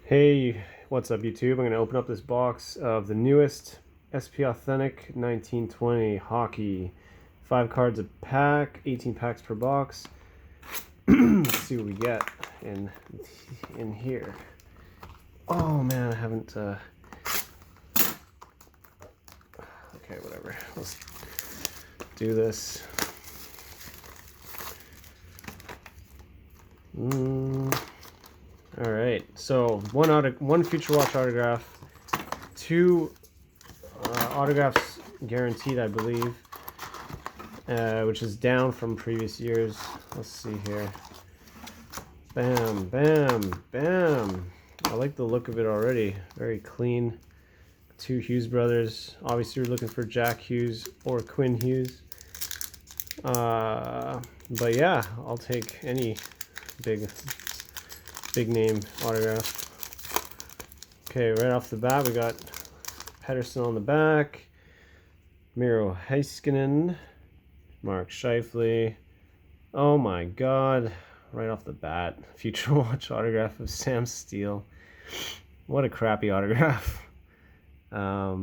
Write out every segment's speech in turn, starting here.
Hey, what's up YouTube? I'm going to open up this box of the newest SP Authentic 1920 hockey. 5 cards a pack, 18 packs per box. Let's see what we get in here. Oh man, I haven't okay, whatever. Let's do this. All right, so one Future Watch autograph, 2 autographs guaranteed, I believe, which is down from previous years. Let's see here. Bam, bam, bam. I like the look of it already. Very clean. 2 Hughes brothers. Obviously, you're looking for Jack Hughes or Quinn Hughes. But yeah, I'll take any big name autograph. Okay, right off the bat, we got Pettersson on the back, Miro Heiskanen, Mark Scheifele. Oh my god, right off the bat, Future Watch autograph of Sam Steele. What a crappy autograph. Yeah,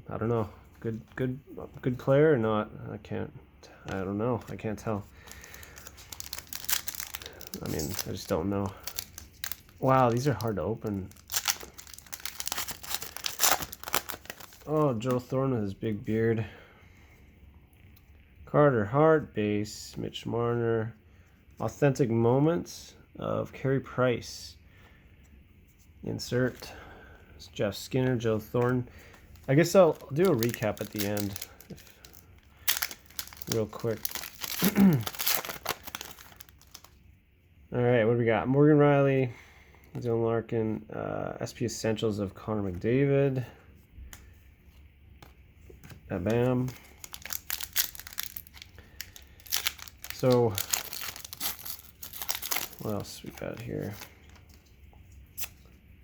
I don't know. Good player or not? I don't know. I can't tell. I mean, I just don't know. Wow, these are hard to open. Oh, Joe Thornton with his big beard. Carter Hart, base. Mitch Marner. Authentic Moments of Carey Price. Insert. It's Jeff Skinner, Joe Thornton. I guess I'll do a recap at the end. Real quick. Alright, what do we got? Morgan Riley, Dylan Larkin, SP Essentials of Connor McDavid. Bam. So, what else we got here?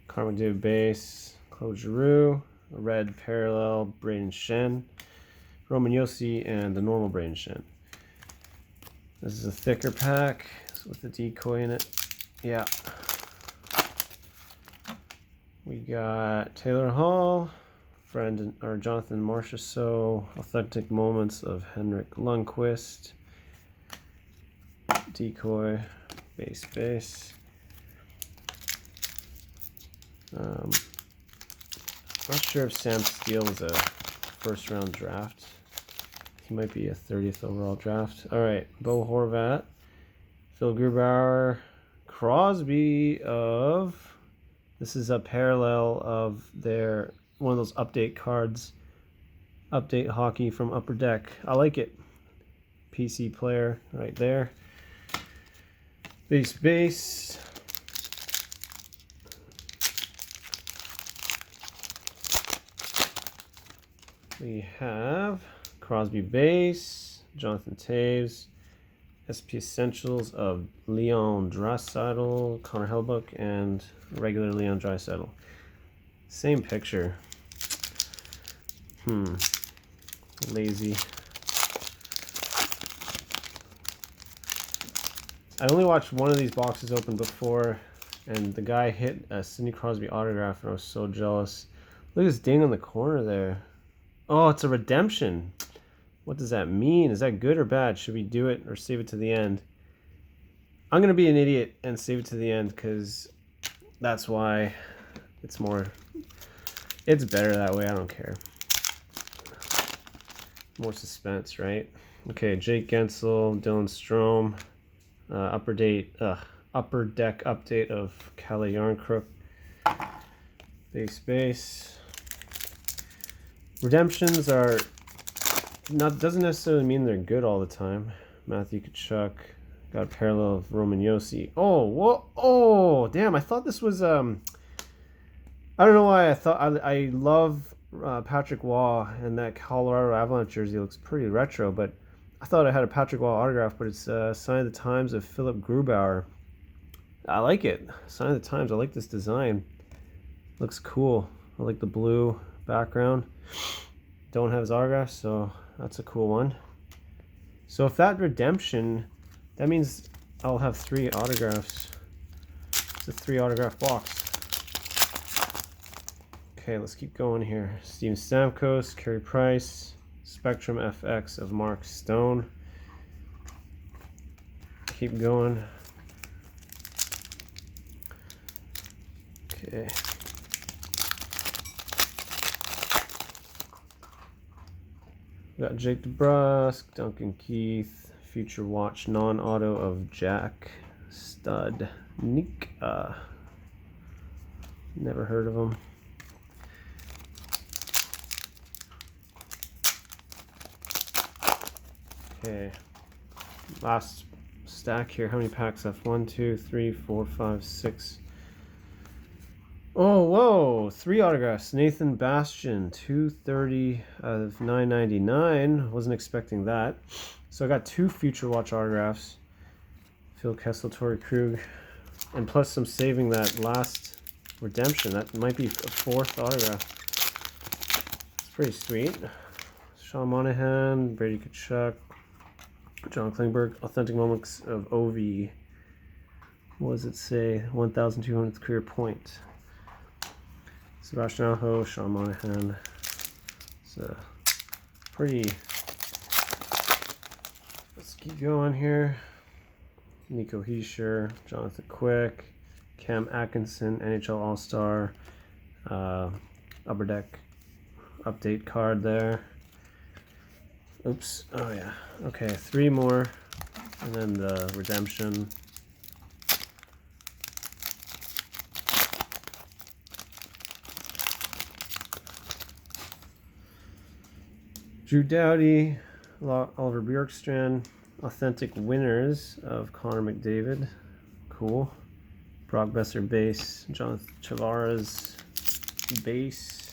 Connor McDavid base, Claude Giroux, a red parallel Braden Shen, Roman Josi, and the normal Braden Shen. This is a thicker pack with the decoy in it. Yeah. We got Taylor Hall, Jonathan Marchessault, Authentic Moments of Henrik Lundqvist, decoy, base. Not sure if Sam Steele was a first round draft. He might be a 30th overall draft. All right, Bo Horvat, Phil Grubauer, Crosby of. This is a parallel of one of those update cards. Update hockey from Upper Deck. I like it. PC player right there. Base. We have Crosby base, Jonathan Toews, SP Essentials of Leon Draisaitl, Connor Hellebuyck, and regular Leon Draisaitl. Same picture. Lazy. I only watched one of these boxes open before, and the guy hit a Sidney Crosby autograph, and I was so jealous. Look at this ding on the corner there. Oh, it's a redemption. What does that mean? Is that good or bad? Should we do it or save it to the end? I'm going to be an idiot and save it to the end because that's why it's better that way. I don't care. More suspense, right? Okay, Jake Gensel, Dylan Strome, Upper Deck update of Calle Yarncrook. Base. Redemptions doesn't necessarily mean they're good all the time. Matthew Tkachuk, got a parallel of Roman Josi. Oh, damn! I thought this was I don't know why I thought I love Patrick Waugh, and that Colorado Avalanche jersey looks pretty retro, but I thought I had a Patrick Waugh autograph, but it's Sign of the Times of Philip Grubauer. I like it. Sign of the Times. I like this design. Looks cool. I like the blue background. Don't have his autograph, so that's a cool one. So if that redemption, that means I'll have 3 autographs. Just a 3 autograph box. Okay, let's keep going here. Steven Stamkos, Carey Price, Spectrum FX of Mark Stone. Keep going. Okay. We got Jake DeBrusk, Duncan Keith, Future Watch non-auto of Jack Stud Nick. Never heard of him. Okay, last stack here. How many packs left? 1, 2, 3, 4, 5, 6. Oh, whoa! 3 autographs. Nathan Bastian, 230 out of 999. Wasn't expecting that. So I got 2 Future Watch autographs. Phil Kessel, Torrey Krug, and plus I'm saving that last redemption. That might be a 4th autograph. It's pretty sweet. Sean Monahan, Brady Tkachuk, John Klingberg, Authentic Moments of Ovi. What does it say? 1,200th career point. Sebastian Aho, Sean Monahan. It's a pretty. Let's keep going here. Nico Hischier, Jonathan Quick, Cam Atkinson, NHL All-Star, Upper Deck update card there. Oops. Oh yeah. Okay, 3 more, and then the redemption. Drew Doughty, Oliver Bjorkstrand, Authentic Winners of Connor McDavid. Cool. Brock Besser base, Jonathan Tavares base.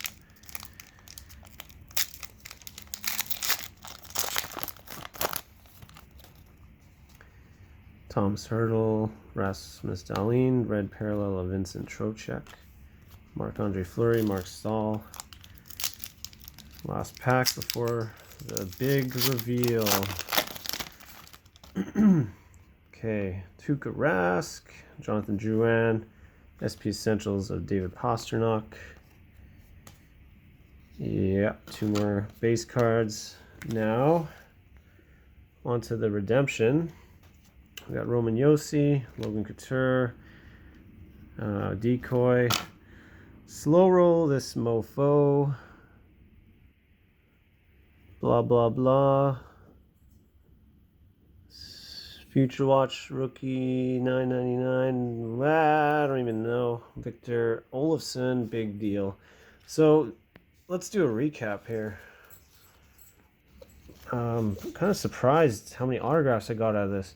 Thomas Hurdle, Rasmus Dahlin, red parallel of Vincent Trocheck, Marc-Andre Fleury, Mark Stahl. Last pack before the big reveal. Okay, Tuukka Rask, Jonathan Drouin, SP Essentials of David Pastrnak. Yeah, 2 more base cards. Now, onto the redemption. We got Roman Josi, Logan Couture, Decoy, Slow Roll this mofo, blah blah blah. Future Watch rookie 999. I don't even know. Victor Olofsson, big deal. So let's do a recap here. Kind of surprised how many autographs I got out of this.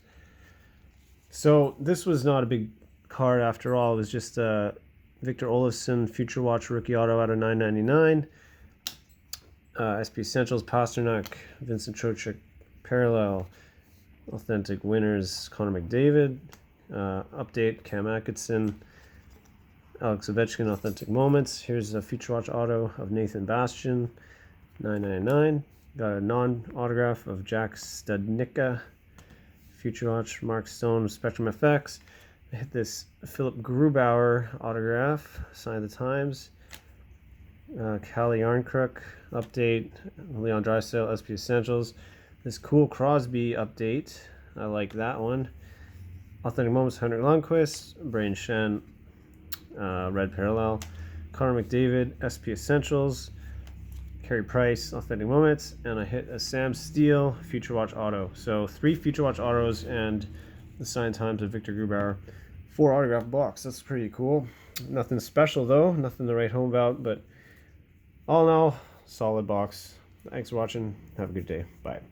So this was not a big card after all. It was just Victor Olofsson Future Watch rookie auto out of 999. SP Essentials, Pastrnak, Vincent Trocheck parallel, Authentic Winners, Connor McDavid, update Cam Atkinson, Alex Ovechkin, Authentic Moments. Here's a Future Watch auto of Nathan Bastian, 999. Got a non-autograph of Jack Studnicka. Future Watch Mark Stone, Spectrum FX. I hit this Philip Grubauer autograph, Sign of the Times. Calle Yarncrook update, Leon Draisaitl, SP Essentials. This cool Crosby update, I like that one. Authentic Moments, Henrik Lundqvist, Braden Shen, red parallel. Connor McDavid, SP Essentials. Carey Price, Authentic Moments, and I hit a Sam Steele Future Watch auto. So 3 Future Watch autos and the signed times of Victor Grubauer. 4 autograph box. That's pretty cool. Nothing special though. Nothing to write home about, but all in all, solid box. Thanks for watching. Have a good day. Bye.